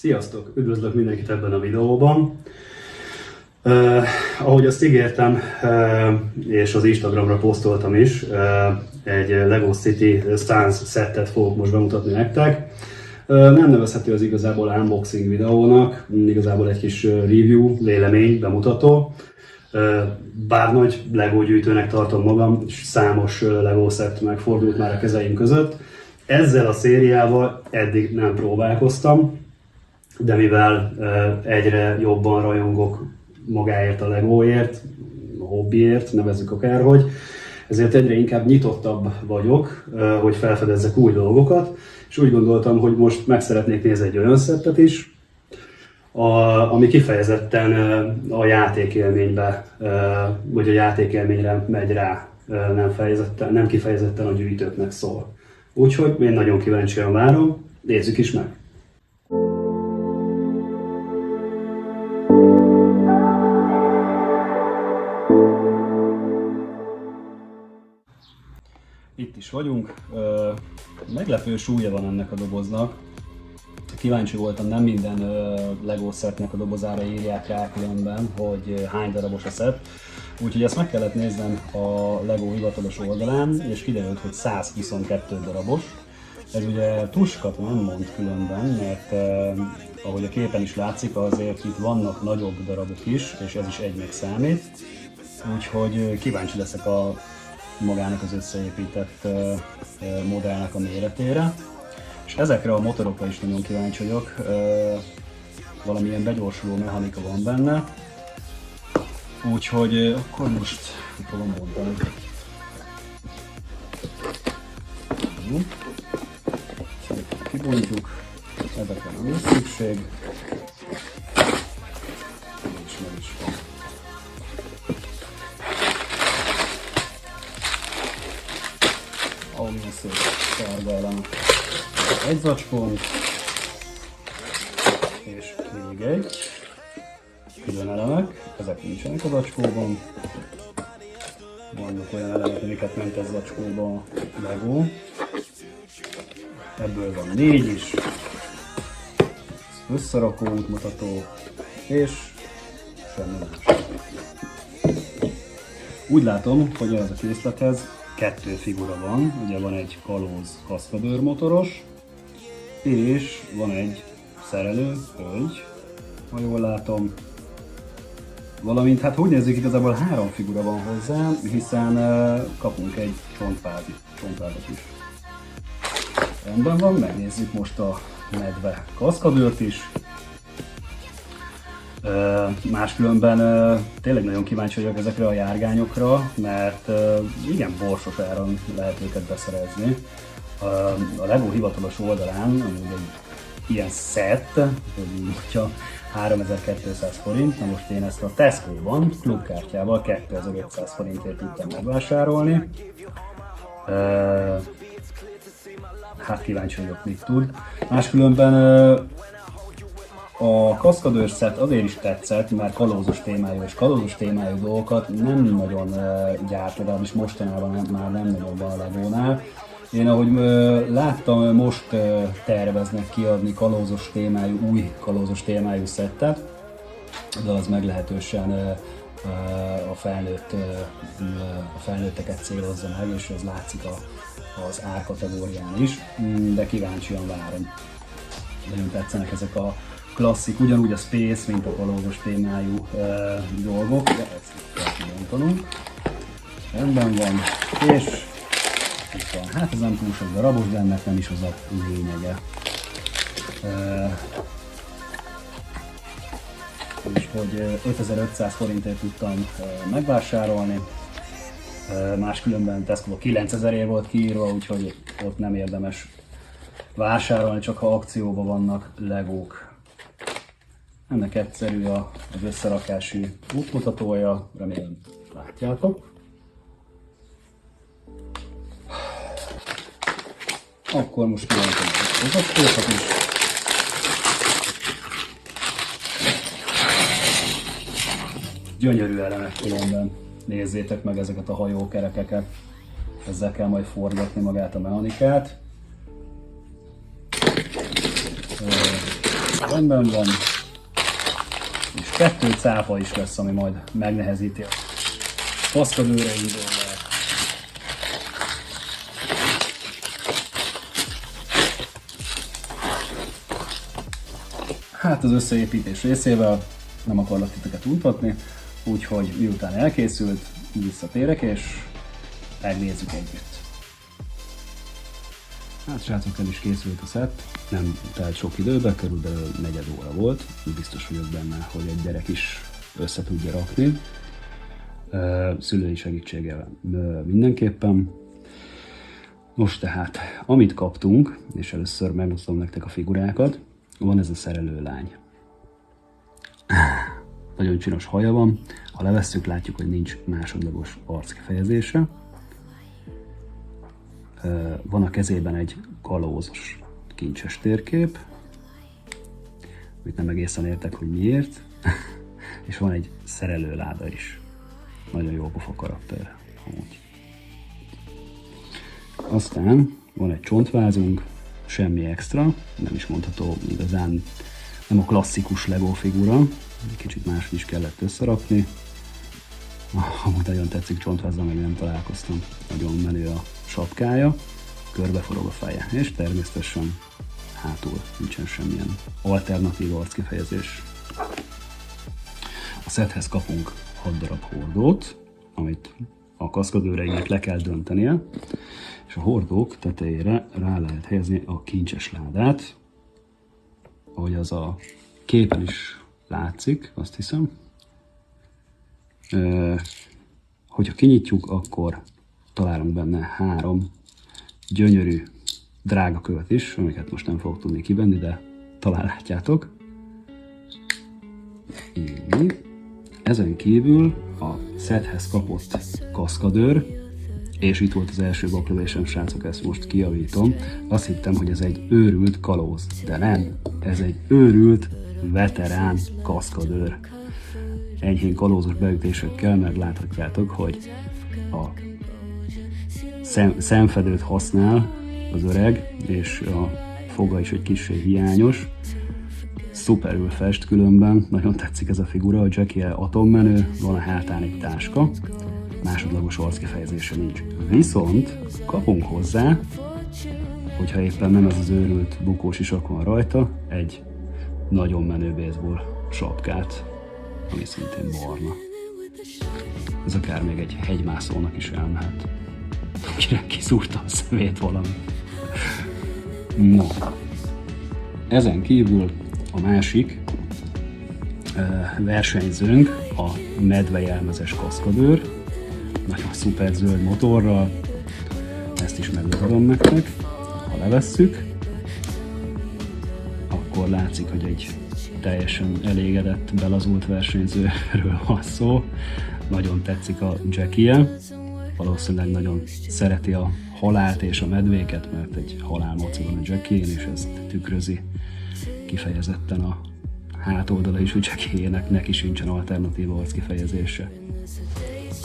Sziasztok! Üdvözlök mindenkit ebben a videóban. Ahogy azt ígértem, és az Instagramra posztoltam is, egy Lego City Stance szettet fogok most bemutatni nektek. Nem nevezhető az igazából unboxing videónak, igazából egy kis review, vélemény, bemutató. Bár nagy Lego gyűjtőnek tartom magam, és számos Lego szett megfordult már a kezeim között. Ezzel a szériával eddig nem próbálkoztam, de mivel egyre jobban rajongok magáért a Legóért, a hobbiért, nevezzük akárhogy, ezért egyre inkább nyitottabb vagyok, hogy felfedezzek új dolgokat, és úgy gondoltam, hogy most meg szeretnék nézni egy olyan szettet is, ami kifejezetten a játékélménybe, vagy a játékélményre megy rá, nem kifejezetten a gyűjtőknek szól. Úgyhogy én nagyon kíváncsian várom, nézzük is meg! Itt is vagyunk. Meglepő súlya van ennek a doboznak. Kíváncsi voltam, nem minden Lego szettnek a dobozára írják rá különben, hogy hány darabos a szett. Úgyhogy ezt meg kellett néznem a Lego hivatalos oldalán, és kiderült, hogy 122 darabos. Ez ugye tuskat nem mond különben, mert ahogy a képen is látszik, azért itt vannak nagyobb darabok is, és ez is egynek számít. Úgyhogy kíváncsi leszek a magának az összeépített modellnek a méretére. És ezekre a motorokra is nagyon kíváncsi vagyok. Valamilyen begyorsuló mechanika van benne. Úgyhogy akkor most fogom bontani. Kibontjuk. Ezekre nem lesz szükség. És meg is van. Ahol milyen szép sárga elem. Egy zacskón, és még egy. Külön elemek, ezek nincsenek a zacskóban. Vannak olyan elemek, amiket ment ez zacskóba a Lego. Ebből van 4 is. Összerakó útmutató, és semmi más. Úgy látom, hogy ez a készlethez 2 figura van. Ugye van egy kalóz kaszkadőr motoros, és van egy szerelő hölgy, ha jól látom. Valamint, hát úgy nézzük, igazából 3 figura van hozzá, hiszen kapunk egy csontvádat is. Rendben van, megnézzük most a medve kaszkadőrt is. Máskülönben tényleg nagyon kíváncsi vagyok ezekre a járgányokra, mert igen borsos áron lehet őket beszerezni. A Lego hivatalos oldalán amúgy egy ilyen szett, hogy mondja, 3200 forint, na most én ezt a Tesco-ban klubkártyával 2500 forintért tudtam megvásárolni. Hát kíváncsi vagyok, mit tud. Máskülönben a kaszkadőr szett azért is tetszett, mert kalózos témájú és kalózos témájú dolgokat nem nagyon gyárt, legalábbis mostanában már nem nagyon van a Legónál. Én ahogy láttam, most terveznek kiadni kalózos témájú, új kalózos témájú szettet, de az meglehetősen a felnőtteket célozza meg, és ez látszik az árkategórián is, de kíváncsian várom. Nagyon tetszenek ezek a klasszik, ugyanúgy a Space, mint a kalózos témájú dolgok, de ezt kell kibontanunk. Rendben van, és itt van. Hát ez nem túl sok darabos, de ennek nem is az a lényege. Úgyhogy 5500 forintért tudtam megvásárolni. Máskülönben Tesco 9000-ért volt kiírva, úgyhogy ott nem érdemes vásárolni, csak ha akcióban vannak Legók. Ennek egyszerű az összerakási útmutatója, remélem látjátok. Akkor most kiventem az zacskókat is. Gyönyörű elemek különben. Nézzétek meg ezeket a hajókerekeket. Ezzel kell majd forgatni magát a mechanikát. rendben van. És 2 cápa is lesz, ami majd megnehezíti a kaszkadőre indulva. Hát az összeépítés részével nem akarlak titeket untatni, úgyhogy miután elkészült, visszatérek és megnézzük együtt. Hát srácok, el is készült a szett, nem telt sok időbe, körülbelül 4 óra volt, biztos vagyok benne, hogy egy gyerek is össze tudja rakni. Szülői segítséggel mindenképpen. Most tehát, amit kaptunk, és először megosztom nektek a figurákat, van ez a szerelőlány. Nagyon csinos haja van, ha levesszük, látjuk, hogy nincs másodlagos arckifejezése. Van a kezében egy kalózos kincses térkép, amit nem egészen értek, hogy miért, és van egy szerelőláda is. Nagyon jó pofa karakter. Aztán van egy csontvázunk, semmi extra, nem is mondható igazán, nem a klasszikus Lego figura, egy kicsit más is kellett összerakni. Amúgy nagyon tetszik, csontvázzal még nem találkoztam, nagyon menő a sapkája, körbeforog a feje, és természetesen hátul nincsen semmilyen alternatív arckifejezés. A szethez kapunk 6 darab hordót, amit a kaszkadőreinek le kell döntenie, és a hordók tetejére rá lehet helyezni a kincses ládát, ahogy az a képen is látszik, azt hiszem. Hogyha kinyitjuk, akkor találunk benne 3 gyönyörű drága követ is, amiket most nem fogok tudni kivenni, de talán látjátok. Így. Ezen kívül a szethez kapott kaszkadőr, és itt volt az első baklövésem, srácok, ezt most kijavítom. Azt hittem, hogy ez egy őrült kalóz, de nem, ez egy őrült veterán kaszkadőr. Enyhén kalózos beütésekkel, mert láthatjátok, hogy a szemfedőt használ az öreg, és a foga is egy kissé hiányos. Szuperül fest különben, nagyon tetszik ez a figura, a Jackie atommenő, van a hátán egy táska, másodlagos arckifejezése nincs. Viszont kapunk hozzá, hogyha éppen nem ez az őrült bukós isak van rajta, egy nagyon menő baseball sapkát, ami szintén barna. Ez akár még egy hegymászónak is elmehet, akire kiszúrta a szemét valami. No. Ezen kívül a másik versenyzőnk a medvejelmezes kaszkadőr, nagyon szuper zöld motorral, ezt is megmutatom nektek. Ha levesszük, akkor látszik, hogy egy teljesen elégedett, belazult versenyzőről van szó. Nagyon tetszik a Jackie-je, valószínűleg nagyon szereti a halált és a medvéket, mert egy halálmoci van a Jackie-n, és ezt tükrözi kifejezetten a hátoldala is, hogy Jackie-ének neki sincsen alternatív arckifejezése.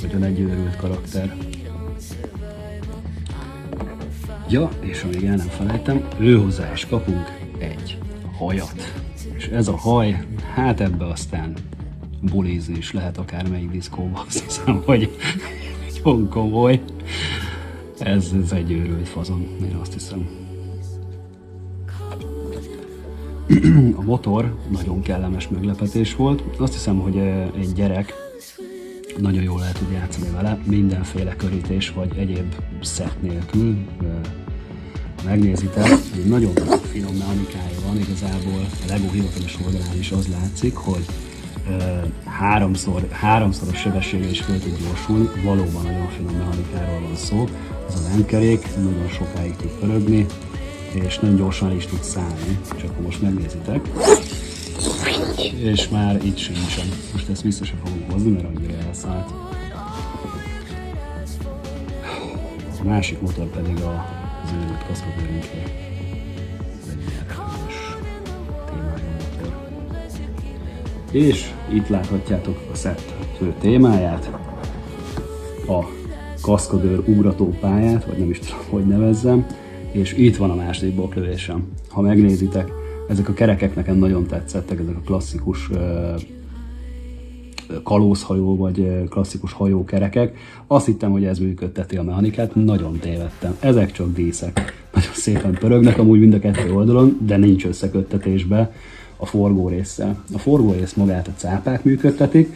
Nagyon egy őrült karakter. Ja, és amíg el nem felejtem, őhozzá is kapunk egy hajat. És ez a haj, hát ebbe aztán bulizni is lehet akármelyik diszkóba, azt hiszem, hogy nagyon komoly. Ez egy őrült fazon, én azt hiszem. A motor nagyon kellemes meglepetés volt. Azt hiszem, hogy egy gyerek nagyon jól el tud játszani vele, mindenféle körítés vagy egyéb szett nélkül. Megnézitek, hogy nagyon finom mechanikája van, igazából a Lego hivatalos oldalán is az látszik, hogy háromszoros sebességgel is fel tud gyorsulni, valóban nagyon finom mechanikáról van szó. Ez a lemkerék nagyon sokáig tud pörögni, és nagyon gyorsan is tud szállni, és akkor most megnézitek. És már itt sincsen. Most ezt vissza sem fogunk hozni, mert annyira elszállt. A másik motor pedig az őrült kaszkadőrünkre. Ez egy ilyen repülős témájú motor. És itt láthatjátok a szett fő témáját. A kaszkadőr ugrató pályát, vagy nem is tudom, hogy nevezzem. És itt van a második boklövésem. Ha megnézitek, Ezek a kerekek nekem nagyon tetszettek, ezek a klasszikus kalózhajó vagy klasszikus hajókerekek. Azt hittem, hogy ez működteti a mechanikát, nagyon tévedtem. Ezek csak díszek. Nagyon szépen pörögnek amúgy mind a kettő oldalon, de nincs összeköttetésbe a forgórésszel. A forgórész magát a cápák működtetik,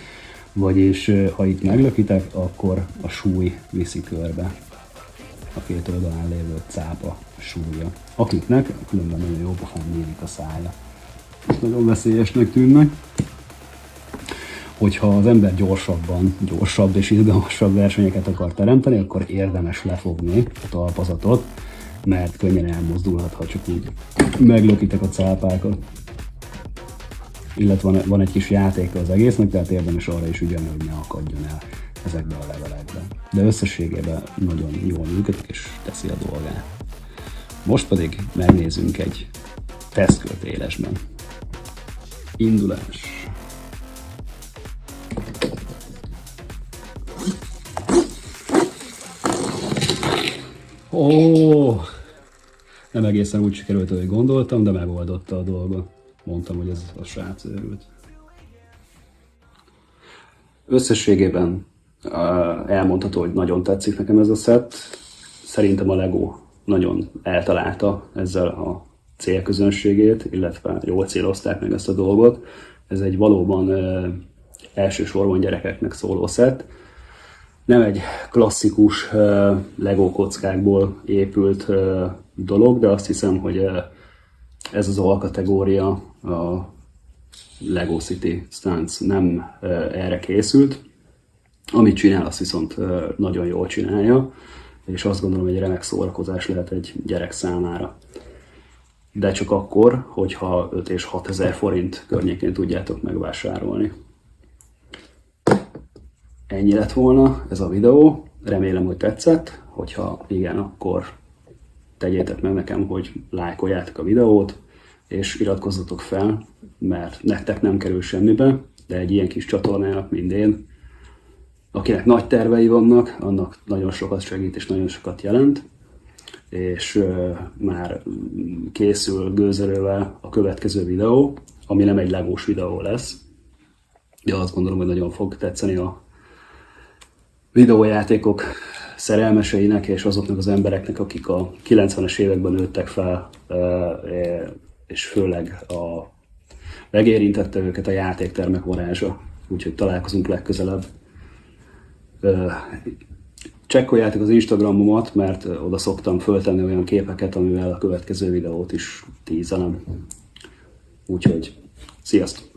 vagyis ha itt meglökitek, akkor a súly viszi körbe a két oldalán lévő cápa súlya, akiknek különben nagyon jó pofán nyílik a szája. Ezt nagyon veszélyesnek tűnnek. Hogyha az ember gyorsabb és izgalmasabb versenyeket akar teremteni, akkor érdemes lefogni a talpazatot, mert könnyen elmozdulhat, ha csak úgy meglökitek a cápákat. Illetve van egy kis játéka az egésznek, tehát érdemes arra is ügyelni, hogy ne akadjon el ezekben a levelekben. De összességében nagyon jól működik és teszi a dolgát. Most pedig megnézzünk egy tesztkört élesben. Indulás. Nem egészen úgy sikerült, ahogy gondoltam, de megoldotta a dolgot. Mondtam, hogy ez a srác őrült. Összességében elmondható, hogy nagyon tetszik nekem ez a szett. Szerintem a Lego nagyon eltalálta ezzel a célközönségét, illetve jól célozták meg ezt a dolgot. Ez egy valóban elsősorban gyerekeknek szóló szett. Nem egy klasszikus Lego kockákból épült dolog, de azt hiszem, hogy ez az alkategória, a Lego City Stunts nem erre készült. Amit csinál, azt viszont nagyon jól csinálja, és azt gondolom, hogy egy remek szórakozás lehet egy gyerek számára. De csak akkor, hogyha 5 és 6 ezer forint környékén tudjátok megvásárolni. Ennyi lett volna ez a videó, remélem, hogy tetszett, hogyha igen, akkor tegyétek meg nekem, hogy lájkoljátok a videót, és iratkozzatok fel, mert nektek nem kerül semmibe, de egy ilyen kis csatornának, mint én, akinek nagy tervei vannak, annak nagyon sokat segít és nagyon sokat jelent, és már készül gőzerővel a következő videó, ami nem egy legós videó lesz, de azt gondolom, hogy nagyon fog tetszeni a videójátékok szerelmeseinek és azoknak az embereknek, akik a 90-es években nőttek fel, és főleg megérintette őket a játéktermek varázsa. Úgyhogy találkozunk legközelebb. Csekkoljátok az Instagramomat, mert oda szoktam föltenni olyan képeket, amivel a következő videót is tízelem. Úgyhogy sziasztok!